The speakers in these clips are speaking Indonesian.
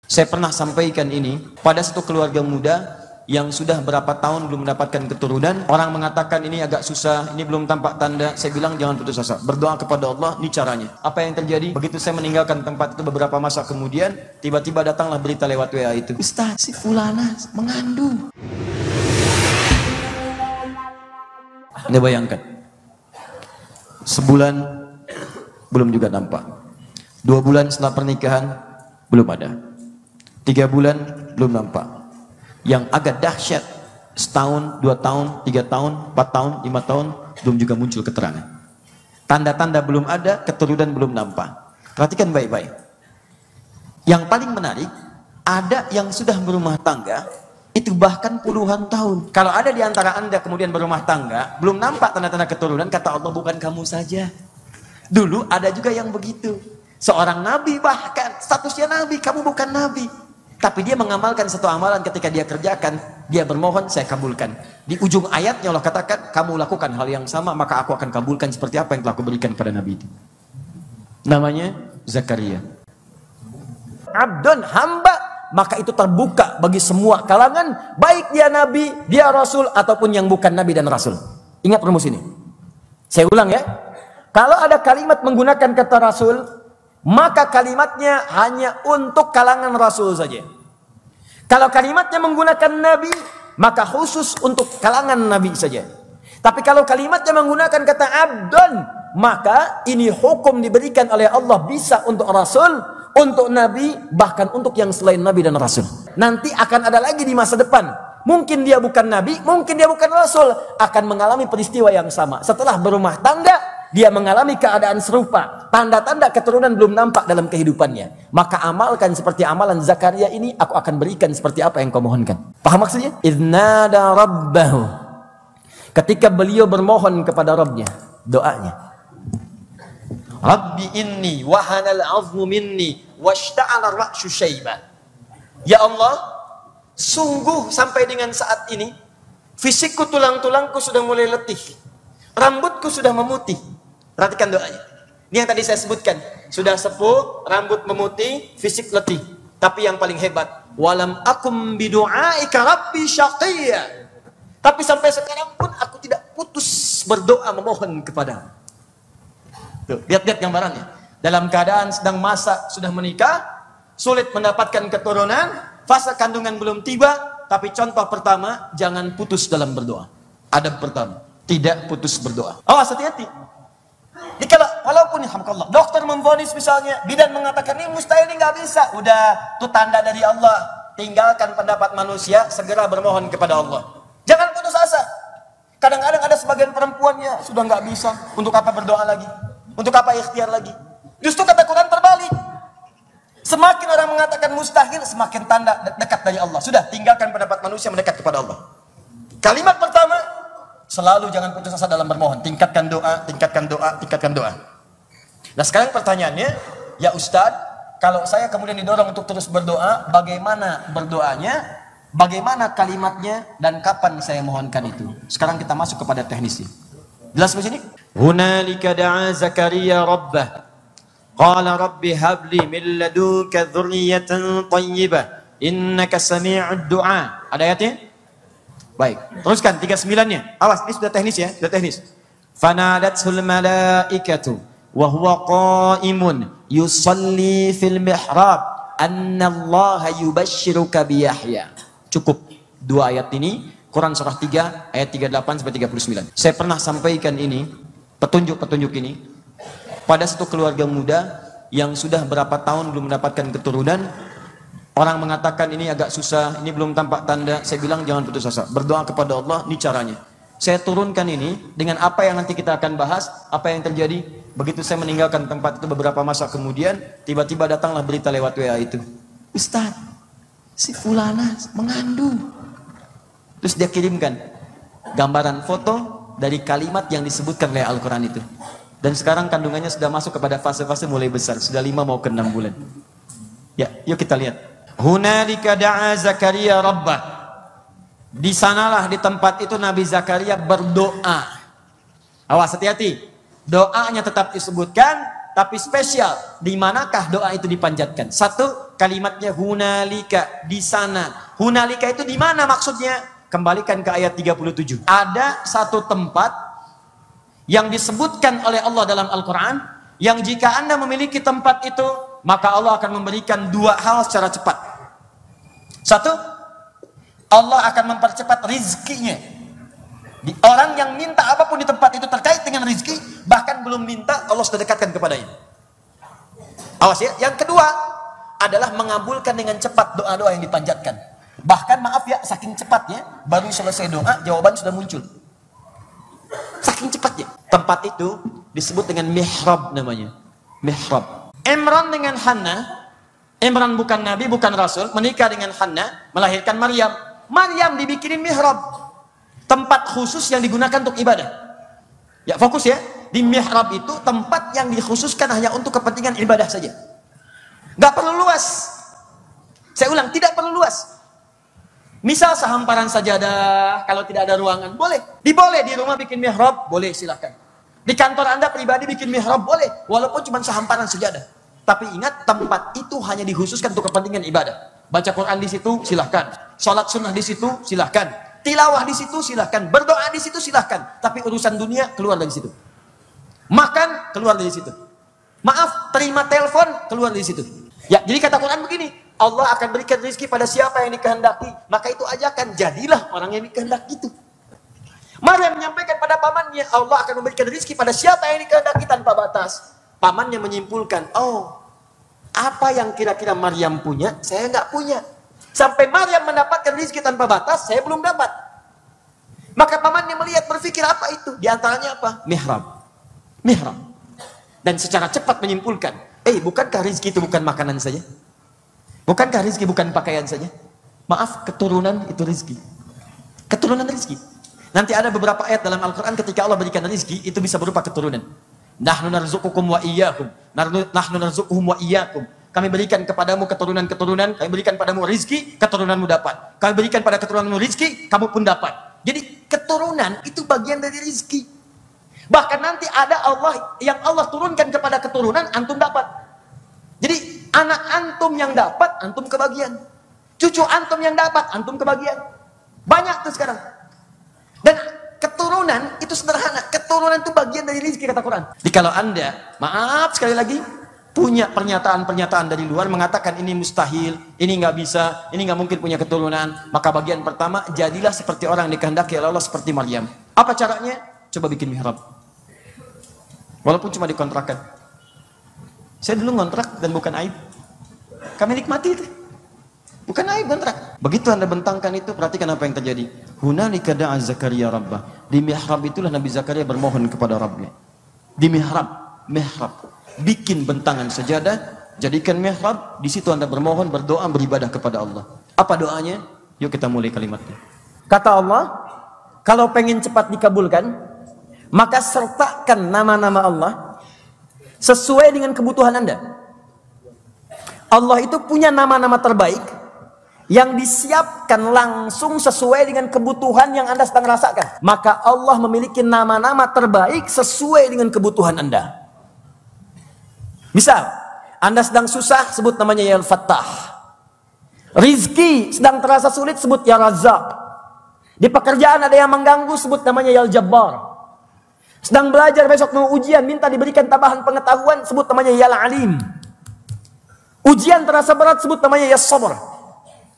Saya pernah sampaikan ini pada satu keluarga muda yang sudah berapa tahun belum mendapatkan keturunan. Orang mengatakan ini agak susah, ini belum tampak tanda. Saya bilang jangan putus asa, berdoa kepada Allah, ini caranya. Apa yang terjadi? Begitu saya meninggalkan tempat itu beberapa masa kemudian, tiba-tiba datanglah berita lewat WA itu, Ustaz, si fulana mengandung. Anda bayangkan, sebulan belum juga nampak, 2 bulan setelah pernikahan belum ada, 3 bulan belum nampak. Yang agak dahsyat, setahun, 2 tahun, 3 tahun, 4 tahun, 5 tahun belum juga muncul keterangan. Tanda-tanda belum ada, keturunan belum nampak. Perhatikan baik-baik. Yang paling menarik, ada yang sudah berumah tangga itu bahkan puluhan tahun. Kalau ada di antara Anda kemudian berumah tangga belum nampak tanda-tanda keturunan, kata Allah, bukan kamu saja. Dulu ada juga yang begitu. Seorang nabi bahkan statusnya nabi, kamu bukan nabi. Tapi dia mengamalkan satu amalan, ketika dia kerjakan, dia bermohon, saya kabulkan. Di ujung ayatnya Allah katakan, kamu lakukan hal yang sama, maka aku akan kabulkan seperti apa yang telah aku berikan pada Nabi itu. Namanya Zakaria. Abdun, hamba, maka itu terbuka bagi semua kalangan, baik dia Nabi, dia Rasul, ataupun yang bukan Nabi dan Rasul. Ingat rumus ini. Saya ulang ya. Kalau ada kalimat menggunakan kata Rasul, maka kalimatnya hanya untuk kalangan Rasul saja. Kalau kalimatnya menggunakan Nabi, maka khusus untuk kalangan Nabi saja. Tapi kalau kalimatnya menggunakan kata Abdun, maka ini hukum diberikan oleh Allah bisa untuk Rasul, untuk Nabi, bahkan untuk yang selain Nabi dan Rasul. Nanti akan ada lagi di masa depan. Mungkin dia bukan Nabi, mungkin dia bukan Rasul, akan mengalami peristiwa yang sama. Setelah berumah tangga, dia mengalami keadaan serupa, tanda-tanda keturunan belum nampak dalam kehidupannya. Maka amalkan seperti amalan Zakaria ini, aku akan berikan seperti apa yang kau mohonkan. Paham maksudnya? Idnada rabbahu. Ketika beliau bermohon kepada Rabbnya, doanya, Rabbi inni wahanal azmu minni washta'ala ra'syu syaiba. Ya Allah, sungguh sampai dengan saat ini fisikku, tulang-tulangku sudah mulai letih, rambutku sudah memutih. Perhatikan doanya. Ini yang tadi saya sebutkan. Sudah sepuh, rambut memutih, fisik letih. Tapi yang paling hebat, walam akum bidu'aika rabbi syaqiyya. Tapi sampai sekarang pun aku tidak putus berdoa memohon kepadamu. Tuh, lihat-lihat gambarannya. Dalam keadaan sedang masa sudah menikah, sulit mendapatkan keturunan, fase kandungan belum tiba, tapi contoh pertama, jangan putus dalam berdoa. Adab pertama, tidak putus berdoa. Awas, hati-hati. Jadi kalau walaupun alhamdulillah dokter memvonis misalnya, bidan mengatakan ini mustahil, ini nggak bisa, udah itu tanda dari Allah. Tinggalkan pendapat manusia, segera bermohon kepada Allah. Jangan putus asa. Kadang-kadang ada sebagian perempuannya sudah nggak bisa, untuk apa berdoa lagi? Untuk apa ikhtiar lagi? Justru kata Quran terbalik. Semakin orang mengatakan mustahil, semakin tanda dekat dari Allah. Sudah, tinggalkan pendapat manusia, mendekat kepada Allah. Kalimat pertama, selalu jangan putus asa dalam bermohon. Tingkatkan doa, tingkatkan doa, tingkatkan doa. Nah sekarang pertanyaannya, ya Ustadz, kalau saya kemudian didorong untuk terus berdoa, bagaimana berdoanya, bagaimana kalimatnya, dan kapan saya mohonkan itu? Sekarang kita masuk kepada teknisnya. Jelas di sini? Hunalika da'a Zakaria rabbah. Qala rabbi habli min ladunka dzurriyyatan thayyibah. Innaka sami'ud du'a. Ada ayatnya? Baik, teruskan 39-nya. Awas, ini sudah teknis ya, sudah teknis. Fanadatul malaikatu wa huwa qa'imun yusalli fil mihrab annallaha yubashshiruka bi Yahya. Cukup 2 ayat ini, Quran surah 3 ayat 38 sampai 39. Saya pernah sampaikan ini, petunjuk-petunjuk ini pada satu keluarga muda yang sudah berapa tahun belum mendapatkan keturunan. Orang mengatakan ini agak susah, ini belum tampak tanda. Saya bilang jangan putus asa, berdoa kepada Allah, ini caranya. Saya turunkan ini dengan apa yang nanti kita akan bahas. Apa yang terjadi begitu saya meninggalkan tempat itu beberapa masa kemudian, tiba-tiba datanglah berita lewat WA itu, Ustaz, si fulana mengandung. Terus dia kirimkan gambaran foto dari kalimat yang disebutkan oleh Al-Quran itu. Dan sekarang kandungannya sudah masuk kepada fase-fase mulai besar, sudah 5 mau ke 6 bulan. Ya, yuk kita lihat. Hunalika da'a Zakaria rabbah. Di sanalah, di tempat itu Nabi Zakaria berdoa. Awas, hati-hati. Doanya tetap disebutkan, tapi spesial. Di manakah doa itu dipanjatkan? Satu, kalimatnya hunalika, di sana. Hunalika itu di mana maksudnya? Kembalikan ke ayat 37. Ada satu tempat yang disebutkan oleh Allah dalam Al-Quran, yang jika Anda memiliki tempat itu, maka Allah akan memberikan dua hal secara cepat. Satu, Allah akan mempercepat rizkinya. Orang yang minta apapun di tempat itu terkait dengan rizki, bahkan belum minta, Allah sudah dekatkan kepadanya. Awas ya. Yang kedua adalah mengabulkan dengan cepat doa-doa yang dipanjatkan. Bahkan maaf ya, saking cepatnya, baru selesai doa, jawaban sudah muncul. Saking cepatnya. Tempat itu disebut dengan mihrab namanya. Mihrab. Imran dengan Hannah, Imran bukan nabi, bukan rasul, menikah dengan Hannah, melahirkan Maryam. Maryam dibikinin mihrab. Tempat khusus yang digunakan untuk ibadah. Ya, fokus ya. Di mihrab itu tempat yang dikhususkan hanya untuk kepentingan ibadah saja. Nggak perlu luas. Saya ulang, tidak perlu luas. Misal sehamparan sajadah, kalau tidak ada ruangan, boleh. Boleh di rumah bikin mihrab, boleh, silahkan. Di kantor Anda pribadi bikin mihrab, boleh. Walaupun cuma sehamparan sajadah. Tapi ingat, tempat itu hanya dikhususkan untuk kepentingan ibadah. Baca Quran di situ, silahkan. Sholat sunnah di situ, silahkan. Tilawah di situ silahkan, berdoa di situ silahkan, tapi urusan dunia keluar dari situ. Makan keluar dari situ. Maaf, terima telepon keluar dari situ. Ya, jadi kata Quran begini, Allah akan berikan rezeki pada siapa yang dikehendaki, maka itu ajakan, jadilah orang yang dikehendaki itu. Maryam menyampaikan pada pamannya, Allah akan memberikan rezeki pada siapa yang dikehendaki tanpa batas. Pamannya menyimpulkan, oh, apa yang kira-kira Maryam punya, saya nggak punya. Sampai Maryam mendapatkan rezeki tanpa batas, saya belum dapat. Maka pamannya melihat, berpikir apa itu? Di antaranya apa? Mihrab. Mihrab. Dan secara cepat menyimpulkan, bukankah rezeki itu bukan makanan saja? Bukankah rezeki bukan pakaian saja? Maaf, keturunan itu rezeki. Keturunan rezeki. Nanti ada beberapa ayat dalam Al-Quran ketika Allah berikan rezeki, itu bisa berupa keturunan. Nahnu narzuqukum wa iyyakum. Nahnu narzuquhum wa iyyakum. Kami berikan kepadamu keturunan-keturunan, kami berikan padamu rizki, keturunanmu dapat. Kami berikan pada keturunanmu rizki, kamu pun dapat. Jadi keturunan itu bagian dari rizki. Bahkan nanti ada Allah yang Allah turunkan kepada keturunan, antum dapat. Jadi anak antum yang dapat, antum kebagian. Cucu antum yang dapat, antum kebagian. Banyak tuh sekarang. Dan keturunan itu sederhana. Keturunan itu bagian dari rizki kata Quran. Jadi kalau Anda, maaf sekali lagi, punya pernyataan-pernyataan dari luar mengatakan ini mustahil, ini nggak bisa, ini nggak mungkin punya keturunan, maka bagian pertama, jadilah seperti orang yang dikehendaki oleh Allah seperti Maryam. Apa caranya? Coba bikin mihrab. Walaupun cuma dikontrakan. Saya dulu ngontrak dan bukan aib. Kami nikmati itu. Bukan aib kontrak. Begitu Anda bentangkan itu, perhatikan apa yang terjadi. Hunalika da'a Zakaria rabbah. Di mihrab itulah Nabi Zakaria bermohon kepada Rabbnya. Di mihrab. Bikin bentangan sajadah, jadikan mihrab, di situ Anda bermohon, berdoa, beribadah kepada Allah. Apa doanya? Yuk kita mulai kalimatnya. Kata Allah, kalau pengen cepat dikabulkan, maka sertakan nama-nama Allah sesuai dengan kebutuhan Anda. Allah itu punya nama-nama terbaik yang disiapkan langsung sesuai dengan kebutuhan yang Anda sedang rasakan. Maka Allah memiliki nama-nama terbaik sesuai dengan kebutuhan Anda. Misal, Anda sedang susah, sebut namanya Ya Al-Fattah. Rizki sedang terasa sulit, sebut Ya Razzaq. Di pekerjaan ada yang mengganggu, sebut namanya Ya Al-Jabbar. Sedang belajar, besok mau ujian, minta diberikan tambahan pengetahuan, sebut namanya Ya Al-Alim. Ujian terasa berat, sebut namanya Ya Sabr.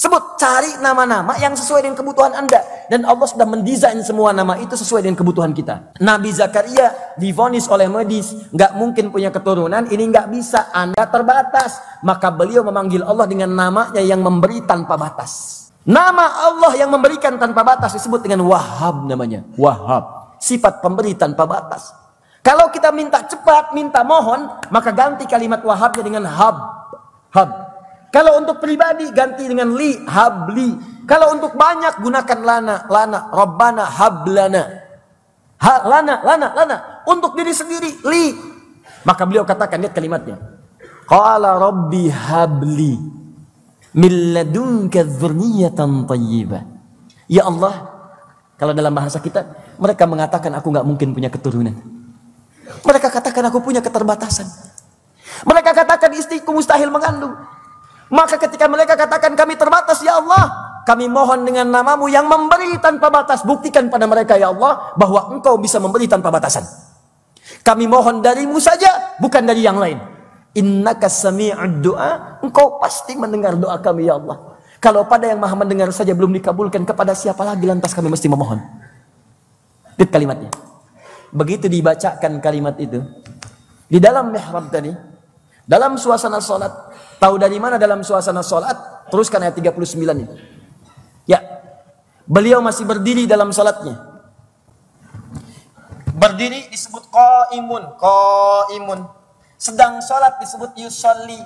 Sebut, cari nama-nama yang sesuai dengan kebutuhan Anda. Dan Allah sudah mendesain semua nama itu sesuai dengan kebutuhan kita. Nabi Zakaria divonis oleh medis, nggak mungkin punya keturunan, ini nggak bisa, Anda terbatas. Maka beliau memanggil Allah dengan namanya yang memberi tanpa batas. Nama Allah yang memberikan tanpa batas disebut dengan Wahhab namanya. Wahhab, sifat pemberi tanpa batas. Kalau kita minta cepat, minta mohon, maka ganti kalimat Wahhabnya dengan Hab. Hab. Kalau untuk pribadi ganti dengan li, habli. Kalau untuk banyak gunakan lana, Rabbana hablana. Lana. Untuk diri sendiri li. Maka beliau katakan, lihat kalimatnya. Qala rabbi habli min ladunka dzurriyyatan thayyibah. Ya Allah, kalau dalam bahasa kita, mereka mengatakan aku nggak mungkin punya keturunan. Mereka katakan aku punya keterbatasan. Mereka katakan istriku mustahil mengandung. Maka ketika mereka katakan kami terbatas, ya Allah, kami mohon dengan namamu yang memberi tanpa batas, buktikan pada mereka ya Allah bahwa engkau bisa memberi tanpa batasan. Kami mohon darimu saja, bukan dari yang lain. Innaka sami'ud du'a, engkau pasti mendengar doa kami ya Allah. Kalau pada yang maha mendengar saja belum dikabulkan, kepada siapa lagi lantas kami mesti memohon? Lihat kalimatnya. Begitu dibacakan kalimat itu di dalam mihrab tadi, dalam suasana sholat. Tahu dari mana dalam suasana sholat? Teruskan ayat 39 ini. Ya, beliau masih berdiri dalam sholatnya. Berdiri disebut qaimun, qaimun. Sedang sholat disebut yusolli.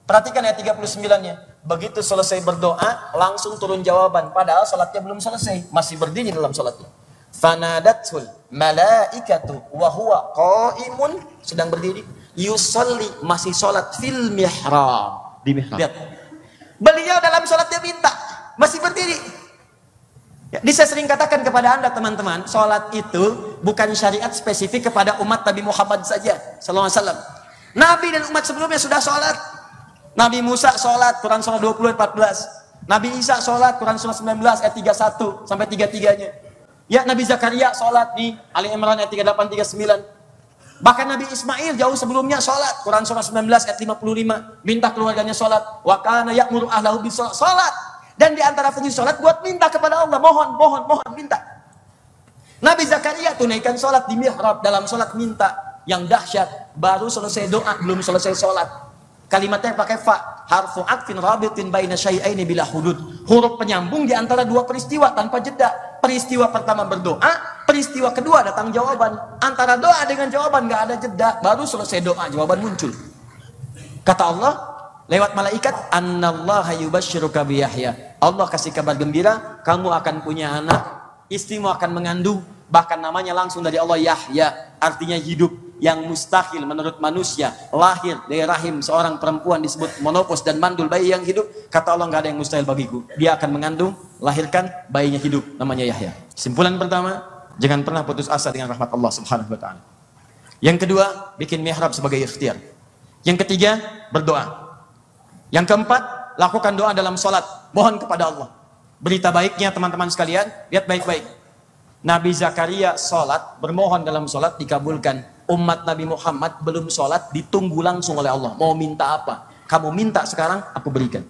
Perhatikan ayat 39-nya. Begitu selesai berdoa, langsung turun jawaban. Padahal sholatnya belum selesai, masih berdiri dalam sholatnya. Fanadatul malaikatu wa huwa qaimun, sedang berdiri. Yusolli, masih sholat fil mihrab, di mihrab. Lihat. Beliau dalam sholatnya minta, masih berdiri. Ya, saya sering katakan kepada anda teman-teman, sholat itu bukan syariat spesifik kepada umat Nabi Muhammad saja sallallahu alaihi wasallam. Nabi dan umat sebelumnya sudah sholat. Nabi Musa sholat, Quran surah 20 ayat 14. Nabi Isa sholat, Quran surah 19 ayat 31 sampai 33-nya. Ya, Nabi Zakaria sholat di Ali Imran ayat 38 39. Bahkan Nabi Ismail jauh sebelumnya sholat, Quran surah 19 ayat 55, minta keluarganya sholat. Wa kana ya'muru ahlahu bis-sholat, sholat. Dan di antara fungsi sholat buat minta kepada Allah, mohon, minta. Nabi Zakaria tunaikan sholat di mihrab, dalam sholat minta yang dahsyat. Baru selesai doa, belum selesai sholat. Kalimatnya pakai fa, harfu aqfin rabitin baina syai'aini bila hudud. Huruf penyambung di antara dua peristiwa tanpa jeda. Peristiwa pertama berdoa, peristiwa kedua datang jawaban. Antara doa dengan jawaban nggak ada jeda, baru selesai doa jawaban muncul. Kata Allah lewat malaikat, annallaha yubashshiruka bi Yahya. Allah kasih kabar gembira, kamu akan punya anak, istrimu akan mengandung, bahkan namanya langsung dari Allah Yahya, artinya hidup. Yang mustahil menurut manusia lahir dari rahim seorang perempuan disebut monopos dan mandul, bayi yang hidup. Kata Allah, nggak ada yang mustahil bagiku. Dia akan mengandung, lahirkan, bayinya hidup, namanya Yahya. Simpulan pertama, jangan pernah putus asa dengan rahmat Allah subhanahu wa ta'ala. Yang kedua, bikin mihrab sebagai ikhtiar. Yang ketiga, berdoa. Yang keempat, lakukan doa dalam sholat, mohon kepada Allah. Berita baiknya teman-teman sekalian, lihat baik-baik. Nabi Zakaria sholat, bermohon dalam sholat, dikabulkan. Umat Nabi Muhammad belum sholat, ditunggu langsung oleh Allah. Mau minta apa? Kamu minta sekarang, aku berikan.